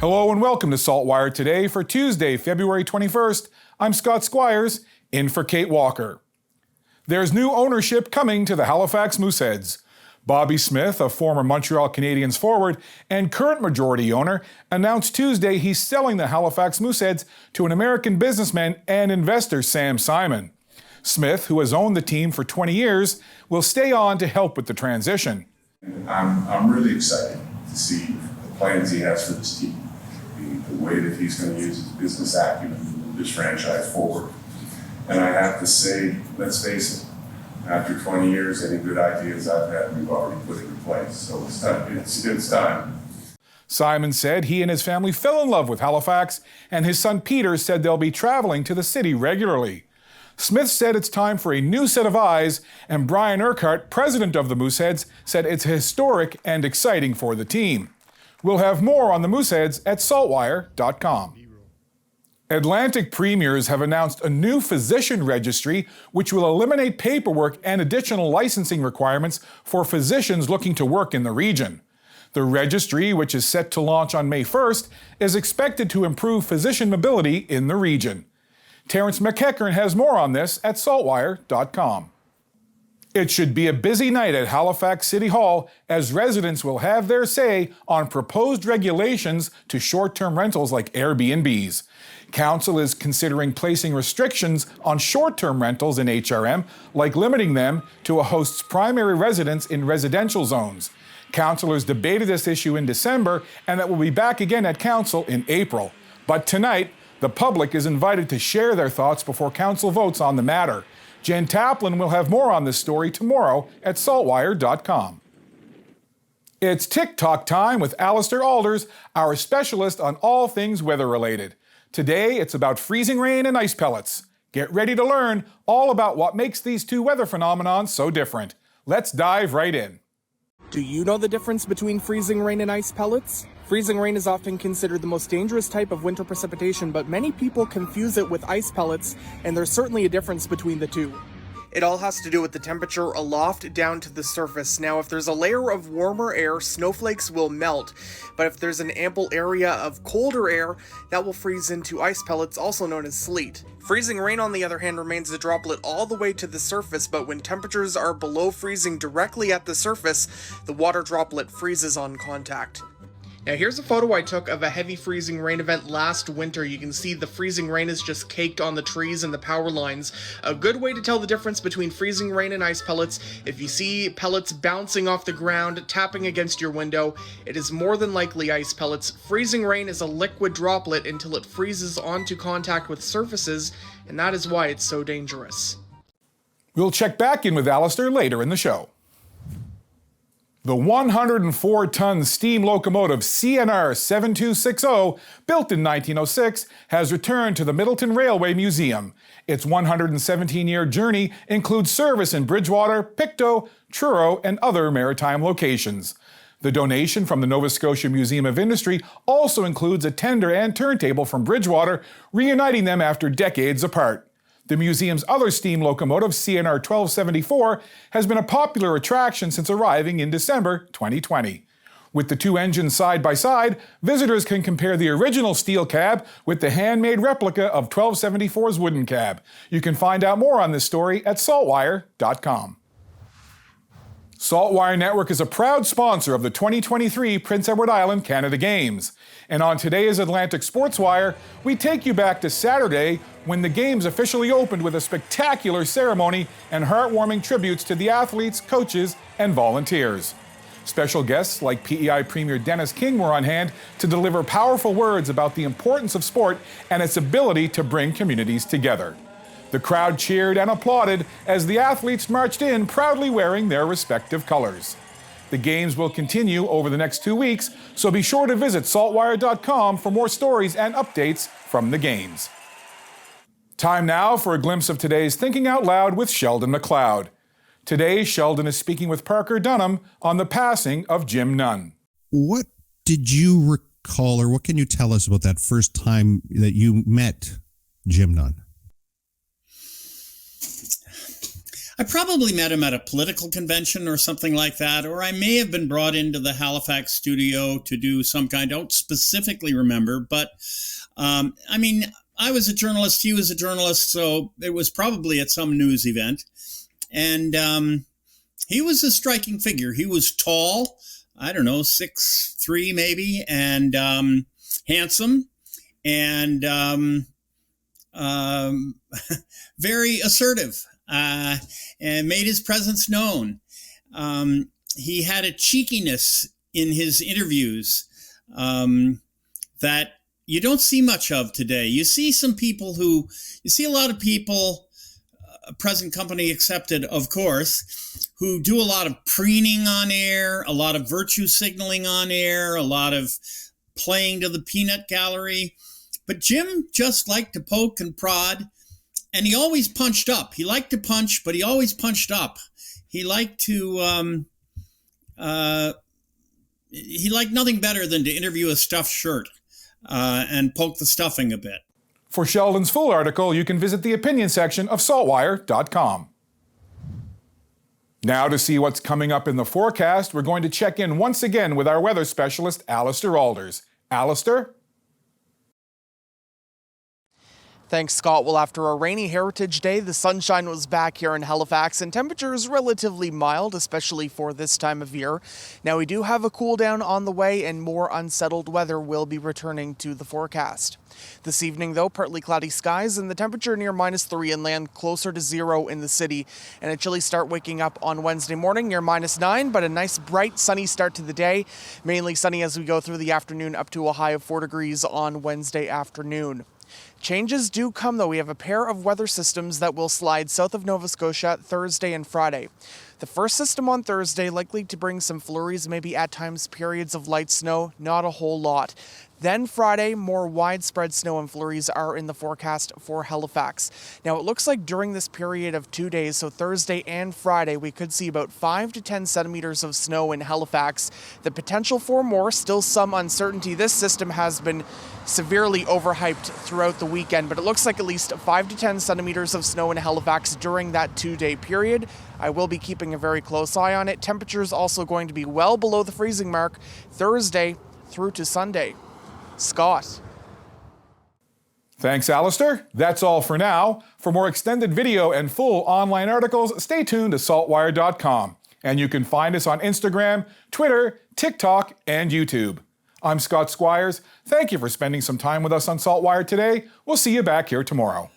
Hello and welcome to SaltWire today for Tuesday, February 21st. I'm Scott Squires, in for Kate Walker. There's new ownership coming to the Halifax Mooseheads. Bobby Smith, a former Montreal Canadiens forward and current majority owner, announced Tuesday he's selling the Halifax Mooseheads to an American businessman and investor, Sam Simon. Smith, who has owned the team for 20 years, will stay on to help with the transition. I'm really excited to see the plans he has for this team, the way that he's going to use his business acumen to move this franchise forward. And I have to say, let's face it, after 20 years, any good ideas I've had, we've already put into place. So it's time. It's time. Simon said he and his family fell in love with Halifax, and his son Peter said they'll be traveling to the city regularly. Smith said it's time for a new set of eyes, and Brian Urquhart, president of the Mooseheads, said it's historic and exciting for the team. We'll have more on the Mooseheads at SaltWire.com. Atlantic premiers have announced a new physician registry which will eliminate paperwork and additional licensing requirements for physicians looking to work in the region. The registry, which is set to launch on May 1st, is expected to improve physician mobility in the region. Terrence McEachern has more on this at SaltWire.com. It should be a busy night at Halifax City Hall as residents will have their say on proposed regulations to short-term rentals like Airbnbs. Council is considering placing restrictions on short-term rentals in HRM, like limiting them to a host's primary residence in residential zones. Councillors debated this issue in December, and it will be back again at Council in April. But tonight, the public is invited to share their thoughts before Council votes on the matter. Jen Taplin will have more on this story tomorrow at SaltWire.com. It's TickTock time with Alistair Alders, our specialist on all things weather-related. Today, it's about freezing rain and ice pellets. Get ready to learn all about what makes these two weather phenomena so different. Let's dive right in. Do you know the difference between freezing rain and ice pellets? Freezing rain is often considered the most dangerous type of winter precipitation, but many people confuse it with ice pellets, and there's certainly a difference between the two. It all has to do with the temperature aloft down to the surface. Now, if there's a layer of warmer air, snowflakes will melt, but if there's an ample area of colder air, that will freeze into ice pellets, also known as sleet. Freezing rain, on the other hand, remains a droplet all the way to the surface, but when temperatures are below freezing directly at the surface, the water droplet freezes on contact. Now here's a photo I took of a heavy freezing rain event last winter. You can see the freezing rain is just caked on the trees and the power lines. A good way to tell the difference between freezing rain and ice pellets: if you see pellets bouncing off the ground, tapping against your window, it is more than likely ice pellets. Freezing rain is a liquid droplet until it freezes onto contact with surfaces, and that is why it's so dangerous. We'll check back in with Alistair later in the show. The 104-ton steam locomotive CNR 7260, built in 1906, has returned to the Middleton Railway Museum. Its 117-year journey includes service in Bridgewater, Pictou, Truro, and other maritime locations. The donation from the Nova Scotia Museum of Industry also includes a tender and turntable from Bridgewater, reuniting them after decades apart. The museum's other steam locomotive, CNR 1274, has been a popular attraction since arriving in December 2020. With the two engines side by side, visitors can compare the original steel cab with the handmade replica of 1274's wooden cab. You can find out more on this story at SaltWire.com. SaltWire Network is a proud sponsor of the 2023 Prince Edward Island Canada Games. And on today's Atlantic Sports Wire, we take you back to Saturday when the Games officially opened with a spectacular ceremony and heartwarming tributes to the athletes, coaches, and volunteers. Special guests like PEI Premier Dennis King were on hand to deliver powerful words about the importance of sport and its ability to bring communities together. The crowd cheered and applauded as the athletes marched in proudly wearing their respective colors. The games will continue over the next 2 weeks, so be sure to visit saltwire.com for more stories and updates from the games. Time now for a glimpse of today's Thinking Out Loud with Sheldon McLeod. Today, Sheldon is speaking with Parker Dunham on the passing of Jim Nunn. What did you recall, or what can you tell us about that first time that you met Jim Nunn? I probably met him at a political convention or something like that, or I may have been brought into the Halifax studio to do some kind, I don't specifically remember, but I mean, I was a journalist, he was a journalist, so it was probably at some news event. And he was a striking figure. He was tall, I don't know, 6'3" maybe, and handsome, and very assertive, and made his presence known. He had a cheekiness in his interviews that you don't see much of today. You see a lot of people, present company accepted, of course, who do a lot of preening on air, a lot of virtue signaling on air, a lot of playing to the peanut gallery. But Jim just liked to poke and prod, and he always punched up. He liked to punch, but he always punched up. He liked to, he liked nothing better than to interview a stuffed shirt and poke the stuffing a bit. For Sheldon's full article, you can visit the opinion section of SaltWire.com. Now to see what's coming up in the forecast, we're going to check in once again with our weather specialist, Alistair Alders. Alistair? Thanks, Scott. Well, after a rainy Heritage Day, the sunshine was back here in Halifax, and temperatures relatively mild, especially for this time of year. Now, we do have a cool down on the way, and more unsettled weather will be returning to the forecast. This evening, though, partly cloudy skies, and the temperature near -3 inland, closer to 0 in the city. And a chilly start waking up on Wednesday morning near -9, but a nice, bright, sunny start to the day. Mainly sunny as we go through the afternoon, up to a high of 4 degrees on Wednesday afternoon. Changes do come, though. We have a pair of weather systems that will slide south of Nova Scotia Thursday and Friday. The first system on Thursday likely to bring some flurries, maybe at times periods of light snow, not a whole lot. Then Friday, more widespread snow and flurries are in the forecast for Halifax. Now, it looks like during this period of 2 days, so Thursday and Friday, we could see about 5 to 10 centimeters of snow in Halifax. The potential for more, still some uncertainty. This system has been severely overhyped throughout the weekend, but it looks like at least 5 to 10 centimeters of snow in Halifax during that 2-day period. I will be keeping a very close eye on it. Temperatures also going to be well below the freezing mark Thursday through to Sunday. Scott. Thanks, Alistair. That's all for now. For more extended video and full online articles, stay tuned to SaltWire.com. And you can find us on Instagram, Twitter, TickTock, and YouTube. I'm Scott Squires. Thank you for spending some time with us on SaltWire today. We'll see you back here tomorrow.